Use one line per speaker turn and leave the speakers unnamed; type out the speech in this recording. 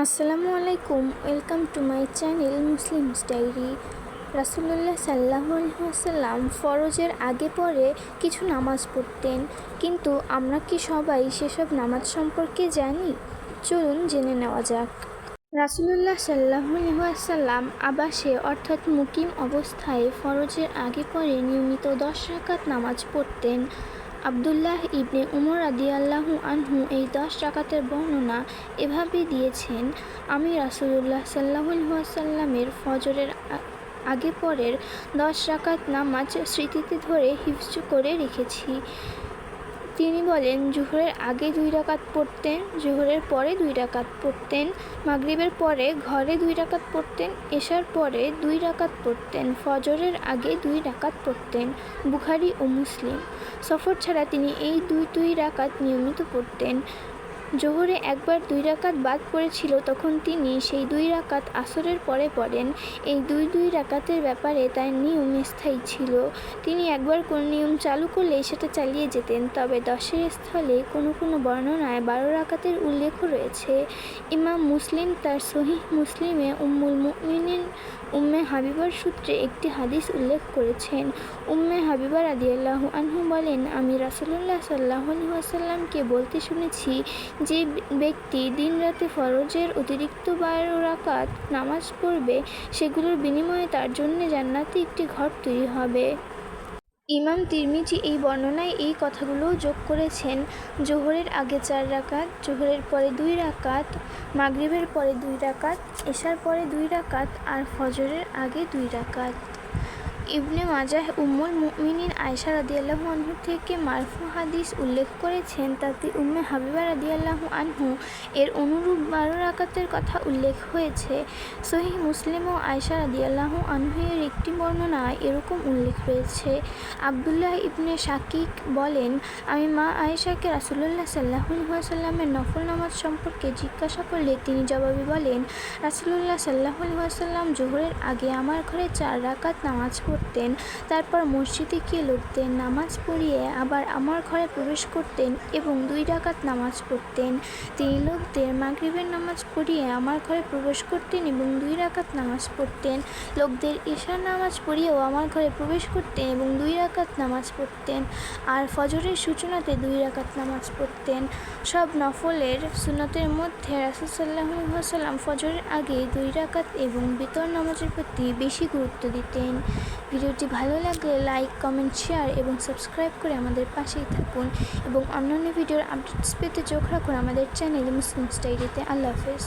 আসসালামু আলাইকুম, welcome to my channel Muslims Diary. রাসূলুল্লাহ সাল্লাল্লাহু আলাইহি ওয়াসাল্লাম ফরজের আগে পরে কিছু নামাজ পড়তেন, কিন্তু আমরা কি সবাই সেসব নামাজ সম্পর্কে জানি? চলুন জেনে নেওয়া যাক। রাসূলুল্লাহ সাল্লাল্লাহু আলাইহি ওয়াসাল্লাম আবাসে অর্থাৎ মুকিম অবস্থায় ফরজের আগে পরে নিয়মিত 10 রাকাত নামাজ পড়তেন। আবদুল্লাহ ইবনে উমর রাদিয়াল্লাহু আনহু এই 10 রাকাতের বর্ণনা এভাবে দিয়েছেন: আমি রাসূলুল্লাহ সাল্লাল্লাহু আলাইহি ওয়াসাল্লামের ফজরের আগে পরের 10 রাকাত নামাজ স্মৃতিতে ধরে হিফজ করে রেখেছি। তিনি বলেন, জোহরের আগে 2 রাকাত পড়তেন, জোহরের পরে 2 রাকাত পড়তেন, মাগরিবের পরে ঘরে 2 রাকাত পড়তেন, এশার পরে 2 রাকাত পড়তেন, ফজরের আগে 2 রাকাত পড়তেন। বুখারী ও মুসলিম। সফর ছাড়া তিনি এই 2 রাকাত নিয়মিত পড়তেন। জোহরে একবার 2 রাকাত বাদ পড়েছিল, তখন তিনি সেই 2 রাকাত আসরের পরে পড়েন। এই 2 রাকাতের ব্যাপারে তার নিয়ম স্থায়ী ছিল। তিনি একবার কোন নিয়ম চালু করলে সেটা চালিয়ে যেতেন। তবে 10-এর স্থলে কোনো বর্ণনায় 12 রাকাতের উল্লেখও রয়েছে। ইমাম মুসলিম তার সহিহ মুসলিমে উম্মুল মুমিনিন উম্মে হাবিবার সূত্রে একটি হাদিস উল্লেখ করেছেন। উম্মে হাবিবা রাদিয়াল্লাহু আনহা বলেন, আমি রাসূলুল্লাহ সাল্লাল্লাহু আলাইহি ওয়াসাল্লামকে বলতে শুনেছি, যে ব্যক্তি দিন-রাতে ফরজের অতিরিক্ত 12 রাকাত নামাজ পড়বে, সেগুলোর বিনিময়ে তার জন্য জান্নাতে একটি ঘর তৈরি হবে। ইমাম তিরমিজি এই বর্ণনায় এই কথাগুলোও যোগ করেছেন: জোহরের আগে 4 রাকাত, জোহরের পরে 2 রাকাত, মাগরিবের পরে 2 রাকাত, এশার পরে 2 রাকাত আর ফজরের আগে 2 রাকাত। ইবনে মাজাহ উম্মুল মুমিনিন আয়েশা রাদিয়াল্লাহু আনহু থেকে মারফু হাদিস উল্লেখ করেছেন, তাতে উম্মে হাবিবা রাদিয়াল্লাহু আনহু এর অনুরূপ 12 রাকাতের কথা উল্লেখ হয়েছে। সহিহ মুসলিমেও আয়েশা রাদিয়াল্লাহু আনহু এর একটি বর্ণনায় এরকম উল্লেখ রয়েছে। আবদুল্লাহ ইবনে শাকিক বলেন, আমি মা আয়েশাকে রাসূলুল্লাহ সাল্লাল্লাহু আলাইহি ওয়াসাল্লামের নফল নামাজ সম্পর্কে জিজ্ঞাসা করলে তিনি জবাবে বলেন, রাসূলুল্লাহ সাল্লাল্লাহু আলাইহি ওয়াসাল্লাম জোহরের আগে আমার ঘরে 4 রাকাত নামাজ পড়তেন, তারপর মসজিদে গিয়ে লোকদের নামাজ পড়িয়ে আবার আমার ঘরে প্রবেশ করতেন এবং 2 রাকাত নামাজ পড়তেন। তিনি লোকদের মাগরিবের নামাজ পড়িয়ে আমার ঘরে প্রবেশ করতেন এবং 2 রাকাত নামাজ পড়তেন। লোকদের ঈশার নামাজ পড়িয়েও আমার ঘরে প্রবেশ করতেন এবং 2 রাকাত নামাজ পড়তেন। আর ফজরের সূচনাতে 2 রাকাত নামাজ পড়তেন। সব নফলের সুন্নতের মধ্যে রাসূল সাল্লাল্লাহু আলাইহি ওয়াসাল্লাম ফজরের আগে 2 রাকাত এবং বিতর নামাজের প্রতি বেশি গুরুত্ব দিতেন। ভিডিওটি ভালো লাগলে লাইক, কমেন্ট, শেয়ার এবং সাবস্ক্রাইব করে আমাদের পাশেই থাকুন এবং অন্যান্য ভিডিওর আপডেটস পেতে চোখ রাখুন আমাদের চ্যানেল মুসলিমস ডায়েরিতে। আল্লাহ হাফেজ।